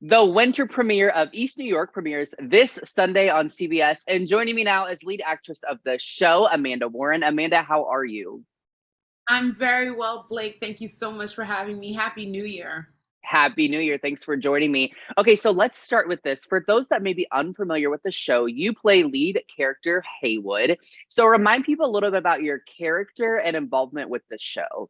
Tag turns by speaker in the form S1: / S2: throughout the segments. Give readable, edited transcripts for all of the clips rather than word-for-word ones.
S1: The winter premiere of East New York premieres this Sunday on CBS. And joining me now is lead actress of the show, Amanda Warren. Amanda, how are you?
S2: I'm very well, Blake. Thank you so much for having me. Happy New Year.
S1: Happy New Year. Thanks for joining me. Okay, so let's start with this. For those that may be unfamiliar with the show, you play lead character Haywood. So remind people a little bit about your character and involvement with the show.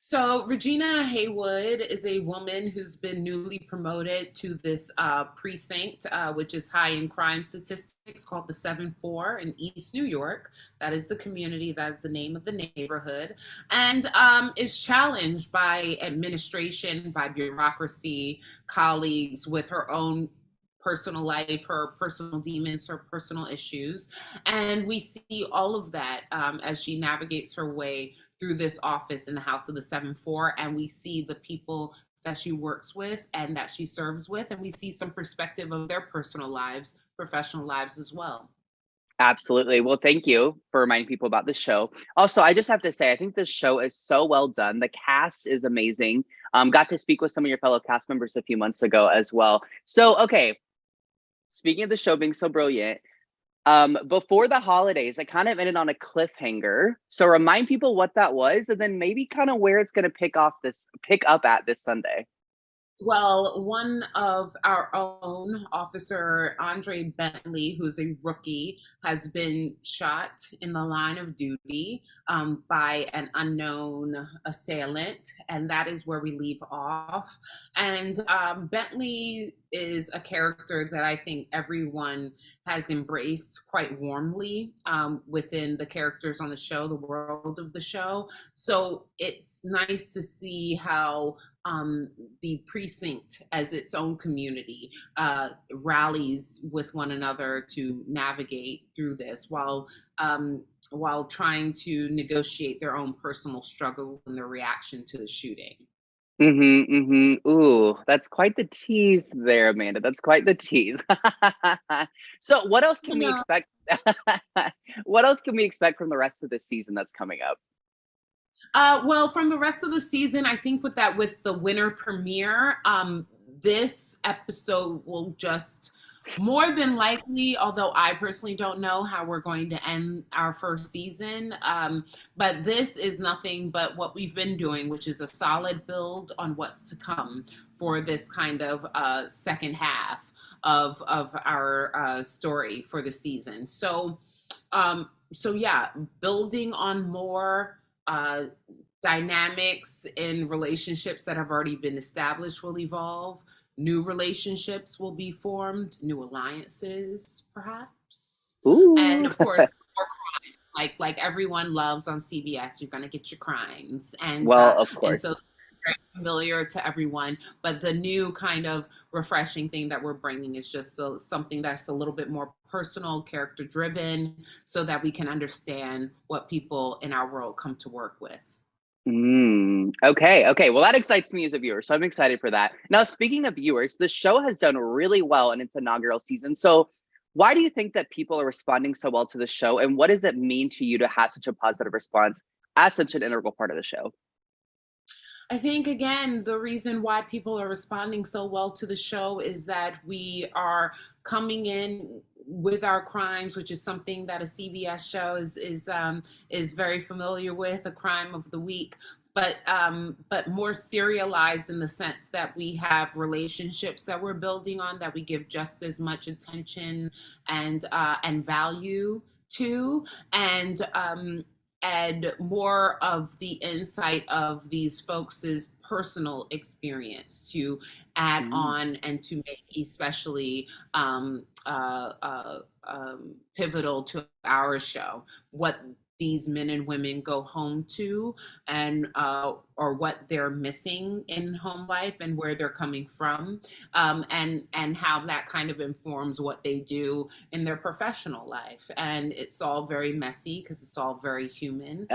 S2: So, Regina Haywood is a woman who's been newly promoted to this precinct, which is high in crime statistics, called the 7-4 in East New York. That is the community, that is the name of the neighborhood, and is challenged by administration, by bureaucracy, colleagues with her own personal life, her personal demons, her personal issues. And we see all of that as she navigates her way through this office in the House of the 7-4. And we see the people that she works with and that she serves with. And we see some perspective of their personal lives, professional lives as well.
S1: Absolutely. Well, thank you for reminding people about the show. Also, I just have to say, I think this show is so well done. The cast is amazing. Got to speak with some of your fellow cast members a few months ago as well. So, okay, speaking of the show being so brilliant, before the holidays, it kind of ended on a cliffhanger. So remind people what that was, and then maybe kind of where it's going to pick up at this Sunday.
S2: Well, one of our own, Officer Andre Bentley, who's a rookie, has been shot in the line of duty by an unknown assailant, and that is where we leave off. And Bentley is a character that I think everyone has embraced quite warmly within the characters on the show, the world of the show. So it's nice to see how the precinct as its own community rallies with one another to navigate through this while trying to negotiate their own personal struggles and their reaction to the shooting.
S1: Ooh, that's quite the tease there, Amanda. That's quite the tease. So what else can
S2: You
S1: we
S2: know,
S1: expect? What else can we expect from the rest of the season that's coming up?
S2: well, from the rest of the season, I think with the winter premiere, this episode will just more than likely, although I personally don't know how we're going to end our first season, but this is nothing but what we've been doing, which is a solid build on what's to come for this kind of second half of our story for the season. So yeah, building on more dynamics in relationships that have already been established will evolve. New relationships will be formed, new alliances, perhaps, and
S1: Ooh.
S2: of course, more crimes. Like everyone loves on CBS, you're gonna get your crimes,
S1: Well, of
S2: and so
S1: course.
S2: it's very familiar to everyone. But the new kind of refreshing thing that we're bringing is just something that's a little bit more personal, character driven, so that we can understand what people in our world come to work with.
S1: Okay, okay. Well, that excites me as a viewer, so I'm excited for that. Now, speaking of viewers, the show has done really well in its inaugural season. So, why do you think that people are responding so well to the show, and what does it mean to you to have such a positive response as such an integral part of the show?
S2: I think, again, the reason why people are responding so well to the show is that we are coming in with our crimes, which is something that a CBS show is very familiar with, a crime of the week, but more serialized in the sense that we have relationships that we're building on, that we give just as much attention and value to, and more of the insight of these folks' personal experience to add
S1: Mm.
S2: on and to make especially pivotal to our show, what these men and women go home to, and or what they're missing in home life and where they're coming from, and how that kind of informs what they do in their professional life. And it's all very messy because it's all very human,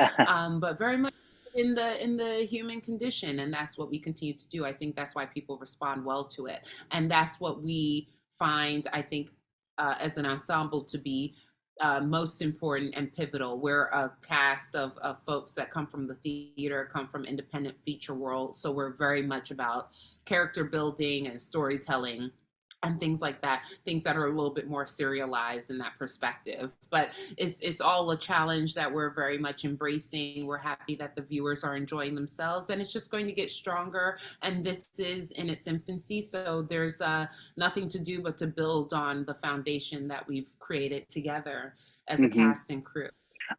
S2: but very much in the human condition, and that's what we continue to do. I think that's why people respond well to it, and that's what we find, I think, as an ensemble, to be most important and pivotal. We're a cast of folks that come from the theater, come from independent feature world. So we're very much about character building and storytelling and things like that, things that are a little bit more serialized in that perspective. But it's all a challenge that we're very much embracing. We're happy that the viewers are enjoying themselves, and it's just going to get stronger. And this is in its infancy, so there's nothing to do but to build on the foundation that we've created together as a
S1: Mhm.
S2: cast and crew.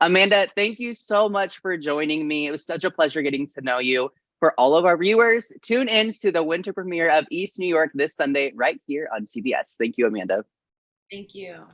S1: Amanda, thank you so much for joining me. It was such a pleasure getting to know you. For all of our viewers, tune in to the winter premiere of East New York this Sunday right here on CBS. Thank you, Amanda.
S2: Thank you.